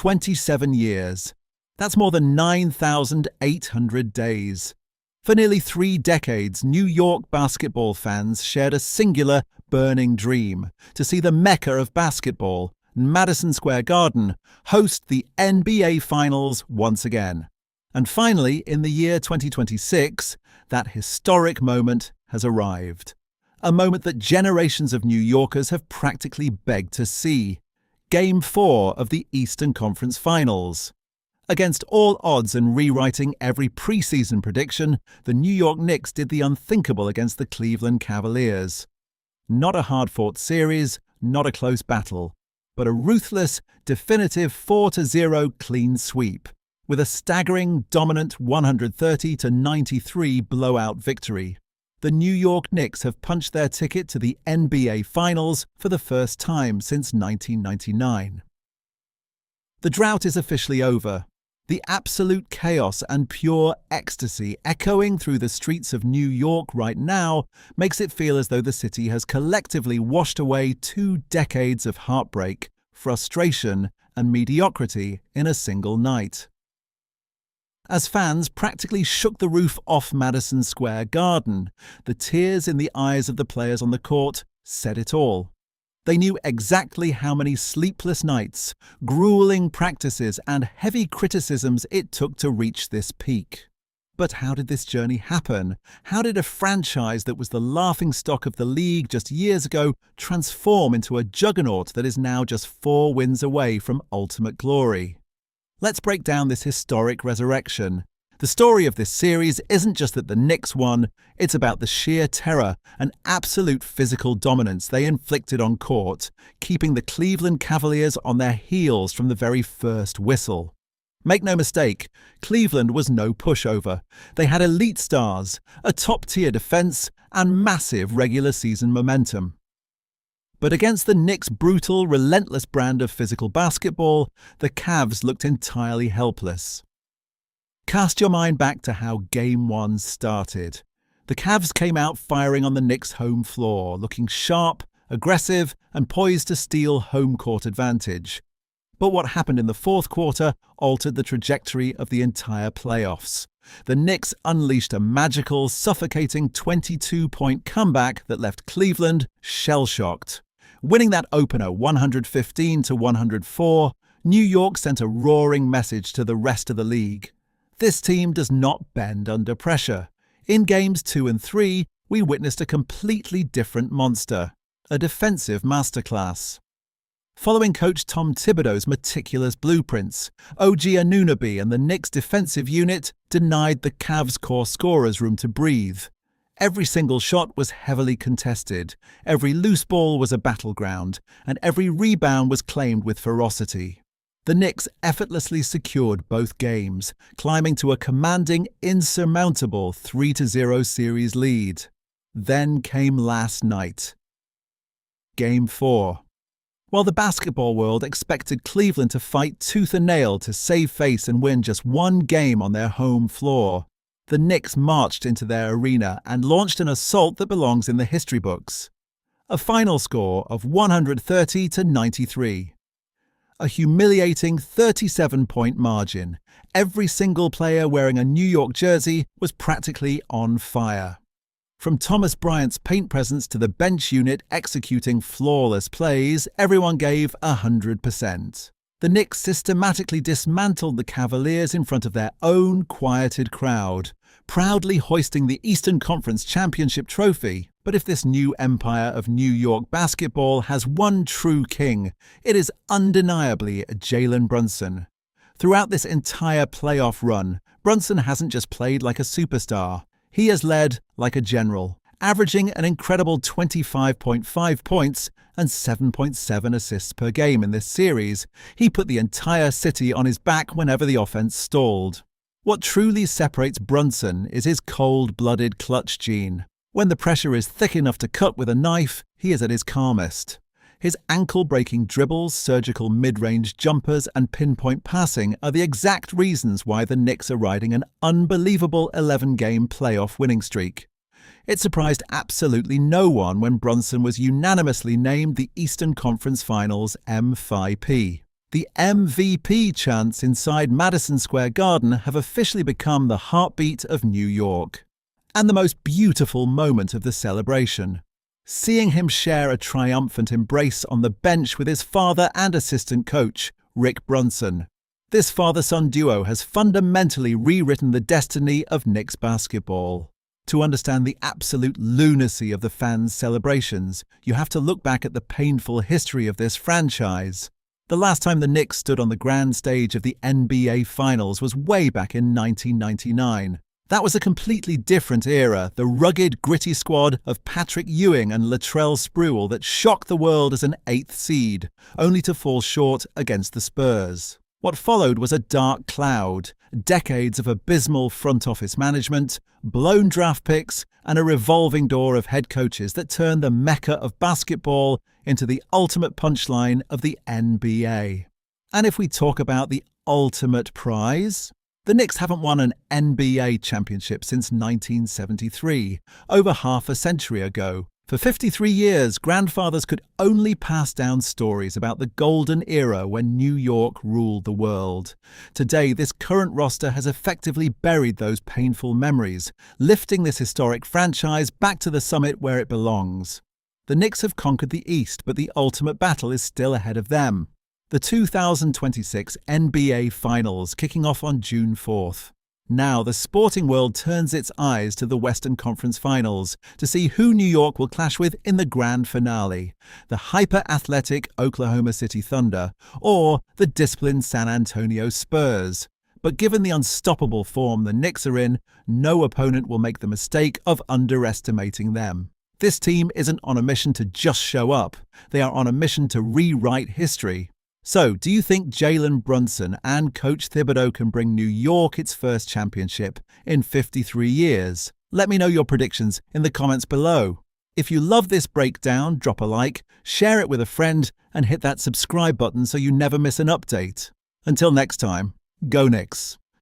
27 years. That's more than 9,800 days. For nearly 3 decades, New York basketball fans shared a singular, burning dream to see the Mecca of basketball, Madison Square Garden, host the NBA Finals once again. And finally, in the year 2026, that historic moment has arrived. A moment that generations of New Yorkers have practically begged to see. Game 4 of the Eastern Conference Finals. Against all odds and rewriting every preseason prediction, the New York Knicks did the unthinkable against the Cleveland Cavaliers. Not a hard-fought series, not a close battle, but a ruthless, definitive 4-0 clean sweep, with a staggering, dominant 130-93 blowout victory. The New York Knicks have punched their ticket to the NBA Finals for the first time since 1999. The drought is officially over. The absolute chaos and pure ecstasy echoing through the streets of New York right now makes it feel as though the city has collectively washed away 2 decades of heartbreak, frustration, and mediocrity in a single night. As fans practically shook the roof off Madison Square Garden, the tears in the eyes of the players on the court said it all. They knew exactly how many sleepless nights, grueling practices, and heavy criticisms it took to reach this peak. But how did this journey happen? How did a franchise that was the laughingstock of the league just years ago transform into a juggernaut that is now just 4 wins away from ultimate glory? Let's break down this historic resurrection. The story of this series isn't just that the Knicks won, it's about the sheer terror and absolute physical dominance they inflicted on court, keeping the Cleveland Cavaliers on their heels from the very first whistle. Make no mistake, Cleveland was no pushover. They had elite stars, a top-tier defense, and massive regular season momentum. But against the Knicks' brutal, relentless brand of physical basketball, the Cavs looked entirely helpless. Cast your mind back to how Game 1 started. The Cavs came out firing on the Knicks' home floor, looking sharp, aggressive, and poised to steal home court advantage. But what happened in the fourth quarter altered the trajectory of the entire playoffs. The Knicks unleashed a magical, suffocating 22-point comeback that left Cleveland shell-shocked. Winning that opener 115-104, New York sent a roaring message to the rest of the league. This team does not bend under pressure. In Games 2 and 3, we witnessed a completely different monster, a defensive masterclass. Following coach Tom Thibodeau's meticulous blueprints, OG Anunoby and the Knicks' defensive unit denied the Cavs' core scorers room to breathe. Every single shot was heavily contested, every loose ball was a battleground, and every rebound was claimed with ferocity. The Knicks effortlessly secured both games, climbing to a commanding, insurmountable 3-0 series lead. Then came last night. Game 4. While the basketball world expected Cleveland to fight tooth and nail to save face and win just 1 game on their home floor, the Knicks marched into their arena and launched an assault that belongs in the history books. A final score of 130-93. A humiliating 37-point margin. Every single player wearing a New York jersey was practically on fire. From Thomas Bryant's paint presence to the bench unit executing flawless plays, everyone gave 100%. The Knicks systematically dismantled the Cavaliers in front of their own quieted crowd, proudly hoisting the Eastern Conference Championship trophy. But if this new empire of New York basketball has one true king, it is undeniably Jalen Brunson. Throughout this entire playoff run, Brunson hasn't just played like a superstar. He has led like a general, averaging an incredible 25.5 points and 7.7 assists per game in this series. He put the entire city on his back whenever the offense stalled. What truly separates Brunson is his cold-blooded clutch gene. When the pressure is thick enough to cut with a knife, he is at his calmest. His ankle-breaking dribbles, surgical mid-range jumpers, and pinpoint passing are the exact reasons why the Knicks are riding an unbelievable 11-game playoff winning streak. It surprised absolutely no one when Brunson was unanimously named the Eastern Conference Finals MVP. The MVP chants inside Madison Square Garden have officially become the heartbeat of New York. And the most beautiful moment of the celebration. Seeing him share a triumphant embrace on the bench with his father and assistant coach, Rick Brunson. This father-son duo has fundamentally rewritten the destiny of Knicks basketball. To understand the absolute lunacy of the fans' celebrations, you have to look back at the painful history of this franchise. The last time the Knicks stood on the grand stage of the NBA Finals was way back in 1999. That was a completely different era, the rugged, gritty squad of Patrick Ewing and Latrell Sprewell that shocked the world as an 8th seed, only to fall short against the Spurs. What followed was a dark cloud, decades of abysmal front office management, blown draft picks, and a revolving door of head coaches that turned the mecca of basketball into the ultimate punchline of the NBA. And if we talk about the ultimate prize, the Knicks haven't won an NBA championship since 1973, over half a century ago. For 53 years, grandfathers could only pass down stories about the golden era when New York ruled the world. Today, this current roster has effectively buried those painful memories, lifting this historic franchise back to the summit where it belongs. The Knicks have conquered the East, but the ultimate battle is still ahead of them. The 2026 NBA Finals kicking off on June 4th. Now the sporting world turns its eyes to the Western Conference Finals to see who New York will clash with in the grand finale, the hyper-athletic Oklahoma City Thunder or the disciplined San Antonio Spurs. But given the unstoppable form the Knicks are in, no opponent will make the mistake of underestimating them. This team isn't on a mission to just show up, they are on a mission to rewrite history. So, do you think Jalen Brunson and Coach Thibodeau can bring New York its first championship in 53 years? Let me know your predictions in the comments below. If you love this breakdown, drop a like, share it with a friend, and hit that subscribe button so you never miss an update. Until next time, go Knicks!